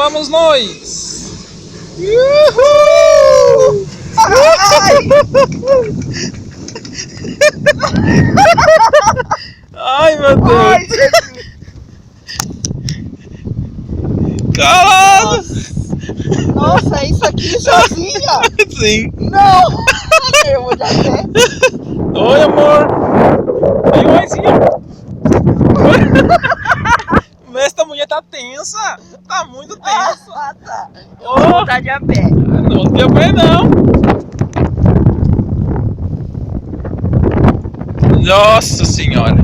vamos nós! Uhul! Ai, meu Deus! Ai, Jesus. Caralho! Nossa, é isso aqui sozinha? Sim! Não! Eu vou de até. Oi, amor! Vem maisinho! Esta mulher tá tensa! Tá muito tensa! Ah, tá. Eu Oh. vou voltar de a pé. Não tem pé não! Nossa senhora!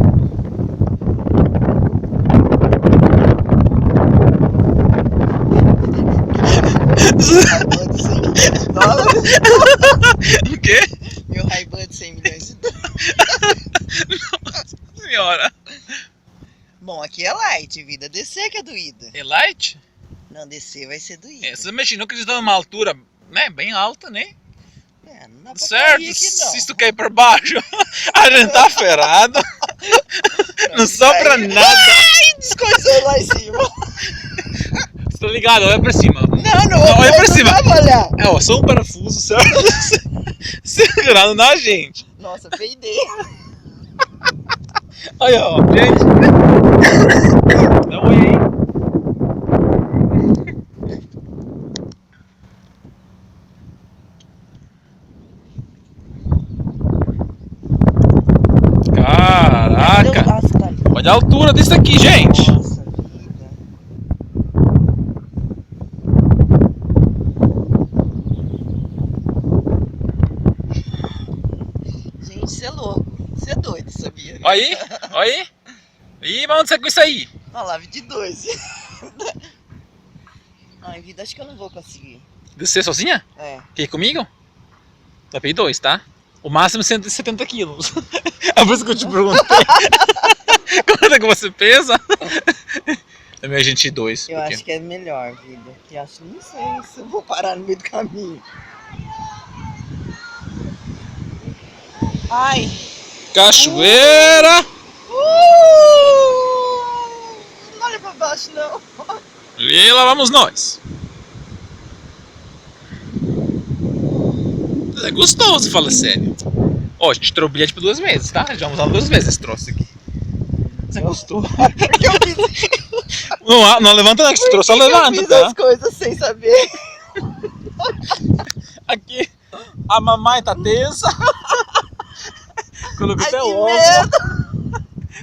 Ray-Ban de 100 milhões de dólares. O quê? Meu Ray-Ban de 100 milhões de dólares. Nossa senhora! Bom, aqui é light, vida. Descer que é doída. É light? Não, descer vai ser doída. É, você imaginou que eles estão numa altura, né, bem alta, né? É, não dá pra Certo? cair aqui, não. Se isso cair pra baixo, a gente tá ferrado. Não sobra nada. Ai, descoisou lá em cima. Você tá ligado? Olha pra cima. Não, Olha pra cima. Não vai olhar. É, ó, só um parafuso, certo? Segurando na gente. Nossa, peidei. Olha, ó, gente. Dá um oi aí. Caraca! Nossa, tá ali. Olha a altura disso aqui, gente. Nossa, vida. Gente, você é louco. Você é doido, sabia? Olha aí, olha aí. Ih, mas onde você com isso aí? Olha lá, de 2. Ai, vida, acho que eu não vou conseguir. Descer sozinha? É. Quer ir comigo? Dá pra ir 2, tá? O máximo 170 quilos. É por isso que eu te perguntei. Quanto é que você pesa? É minha gente 2. Eu acho que é melhor, vida. Eu acho, não sei se eu vou parar no meio do caminho. Ai. Cachoeira! Não olha pra baixo, não. E lá vamos nós. É gostoso, fala sério. Ó, a gente tirou o bilhete por 2 vezes, tá? Já usamos 2 vezes esse troço aqui. Você gostou? Porque eu fiz, Não levanta não, que você trouxe, só eu levanta, fiz tá? as coisas sem saber. Aqui, a mamãe tá tensa. Colocou Ai, até que o óculos. medo.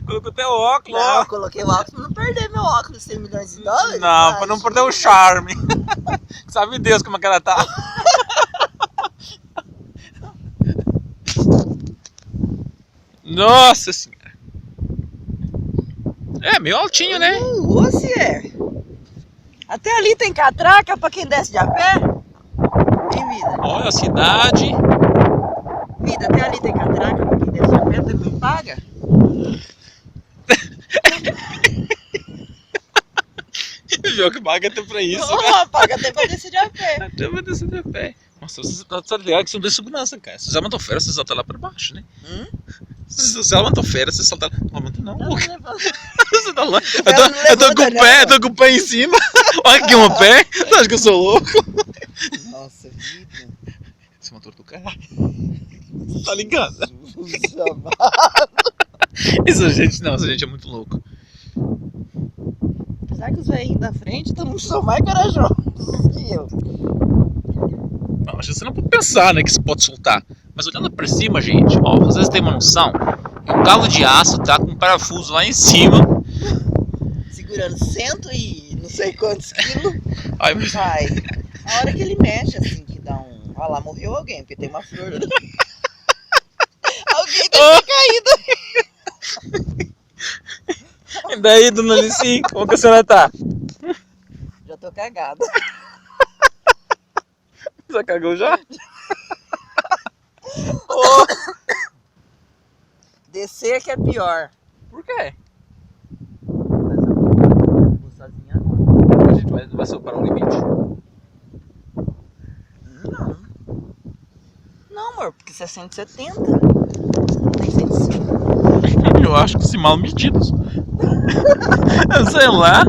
Colocou até o óculos. Não, Ó. eu coloquei o óculos pra não perder meu óculos, 100 milhões de dólares. Não, pra não perder o charme. Sabe Deus como é que ela tá. Nossa senhora. É, meio altinho, né? Você é. Até ali tem catraca pra quem desce de a pé. Tem vida. Olha a cidade. Vida, até ali tem catraca pra quem desce de a pé, também paga. O jogo paga até pra isso, né? Oh, paga até pra descer de a pé. Até pra descer de pé. Nossa, você tá ligado que são de segurança, cara. Se você levantou fera, você salta lá pra baixo, né? Se você levantou fera, você salta lá. Não levanta não, Não, pô. não levanta. Você tá lá. Não Eu tô com levanta, o pé, não. tô com o pé em cima. Olha aqui um pé. Você acha que eu sou louco? Nossa, vida. Esse motor do caralho. Tá ligado? Jesus amado. Essa gente é muito louco. Apesar que os velhinhos da frente também são mais corajosos que eu. Não, acho que você não pode pensar, né, que você pode soltar. Mas olhando pra cima, gente, ó, vocês têm uma noção que um calo de aço tá com um parafuso lá em cima. Segurando 100 e não sei quantos quilos. Ai, mas... Vai. A hora que ele mexe assim, que dá um... Olha lá, morreu alguém, porque tem uma flor. Alguém deve ter caído. E daí, dona Alice, como que a senhora tá? Já tô cagada. Já cagou já? Oh. Descer que é pior. Por quê? Vou sozinha. A gente vai superar o limite. Não. Não, amor, porque você é 170. Não tem 105. Eu acho que se mal medidos. Eu sei lá.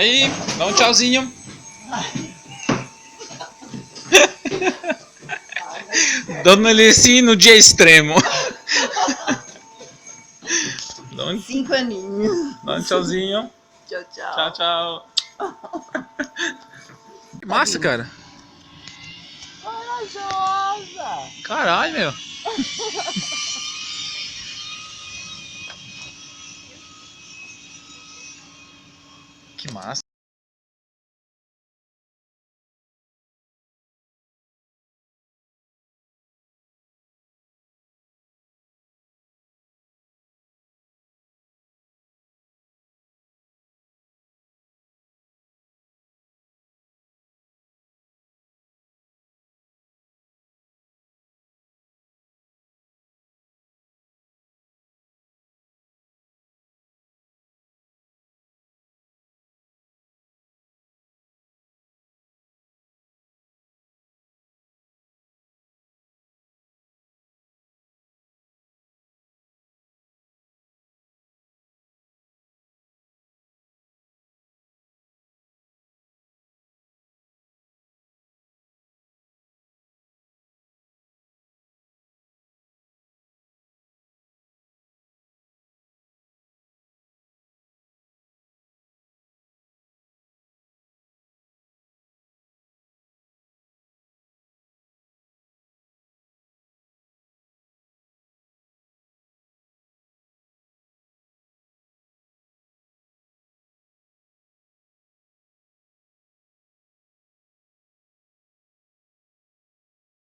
Aí, dá um tchauzinho. Dona Alessi no dia extremo. Dá um, 5 aninhos. dá um tchauzinho. Tchau, tchau. Tchau, tchau. Que massa, cara. Corajosa. Caralho, meu. Que massa.